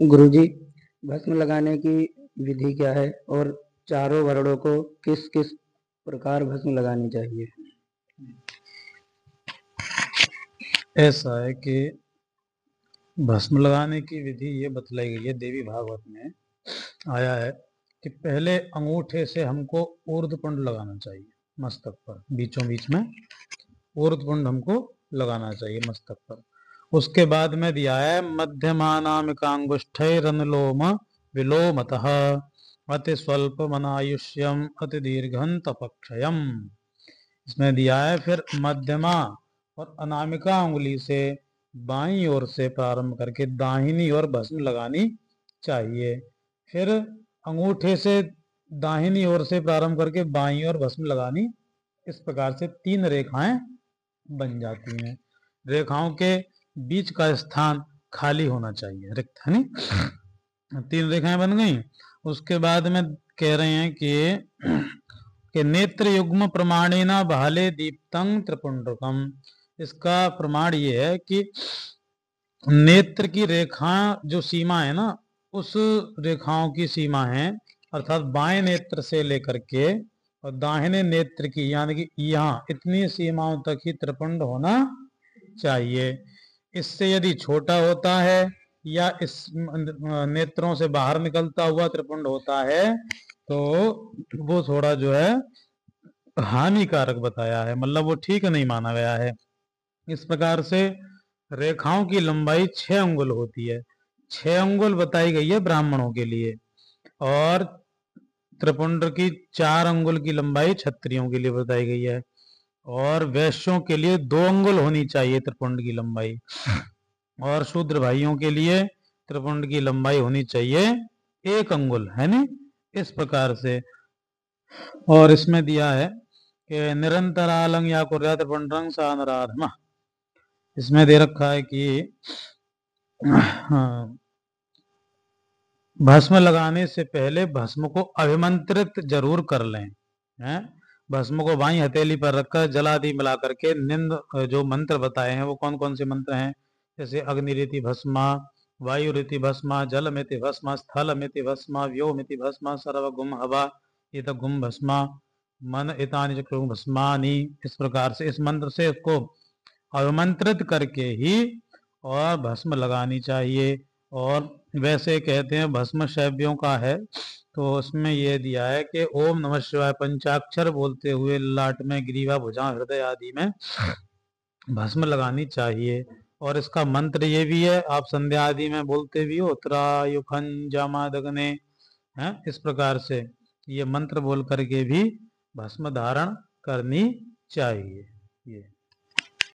गुरुजी, भस्म लगाने की विधि क्या है और चारों वर्णों को किस किस प्रकार भस्म लगानी चाहिए? ऐसा है कि भस्म लगाने की विधि ये बतलाई गई है, देवी भागवत में आया है कि पहले अंगूठे से हमको ऊर्ध्वपुंड लगाना चाहिए मस्तक पर, बीचों बीच में ऊर्ध्वपुंड हमको लगाना चाहिए मस्तक पर। उसके बाद में दिया है मध्यमानामिकांगुष्ठैरनुलोम विलोमतः अति स्वल्पमनायुष्यम अति दीर्घं तपक्षयम। इसमें दिया है फिर मध्यमा और अनामिका उंगली से बाईं ओर से प्रारंभ करके दाहिनी ओर भस्म लगानी चाहिए। फिर अंगूठे से दाहिनी ओर से प्रारंभ करके बाईं ओर भस्म लगानी। इस प्रकार से 3 रेखाएं बन जाती हैं। रेखाओं के बीच का स्थान खाली होना चाहिए, रिक्त, है नहीं। 3 रेखाएं बन गई। उसके बाद में कह रहे हैं कि नेत्र युग्म प्रमाणेन बहले दीप्तं त्रिपुंड्रकम। इसका प्रमाण ये है कि नेत्र की रेखा जो सीमा है ना, उस रेखाओं की सीमा है, अर्थात बाएं नेत्र से लेकर के और दाहिने नेत्र की यानी कि यहाँ इतनी सीमाओं तक ही त्रिपुंड होना चाहिए। इससे यदि छोटा होता है या इस नेत्रों से बाहर निकलता हुआ त्रिपुंड होता है तो वो थोड़ा जो है हानिकारक बताया है, मतलब वो ठीक नहीं माना गया है। इस प्रकार से रेखाओं की लंबाई 6 अंगुल होती है। 6 अंगुल बताई गई है ब्राह्मणों के लिए, और त्रिपुंड की 4 अंगुल की लंबाई क्षत्रियों के लिए बताई गई है, और वैश्यों के लिए 2 अंगुल होनी चाहिए त्रिपुंड की लंबाई, और शूद्र भाइयों के लिए त्रिपुंड की लंबाई होनी चाहिए 1 अंगुल, है नी। इस प्रकार से। और इसमें दिया है कि निरंतरालंग या कुर्या त्रिपुंड्रं सानराधम। इसमें दे रखा है कि भस्म लगाने से पहले भस्म को अभिमंत्रित जरूर कर लें, हैं। भस्म को बाईं हथेली पर रखकर जलादि मिला करके निंद जो मंत्र बताए हैं वो कौन कौन से मंत्र हैं, जैसे अग्निरिति भस्मा, वायुरिति भस्मा, जलमिति भस्मा, स्थलमिति भस्मा, व्योमिति भस्मा, सर्वगुम हवा इत गुम भस्मा, मन इतानि चक्रु भस्मानि। इस प्रकार से इस मंत्र से इसको अभिमंत्रित करके ही और भस्म लगानी चाहिए। और वैसे कहते हैं भस्म शैव्यों का है, तो उसमें यह दिया है कि ओम नमः शिवाय पंचाक्षर बोलते हुए ललाट में, ग्रीवा, भुजा, हृदय आदि में भस्म लगानी चाहिए। और इसका मंत्र ये भी है, आप संध्या आदि में बोलते भी हो, उत्तरायुखं जामादग्ने, हैं। इस प्रकार से ये मंत्र बोल करके भी भस्म धारण करनी चाहिए। ये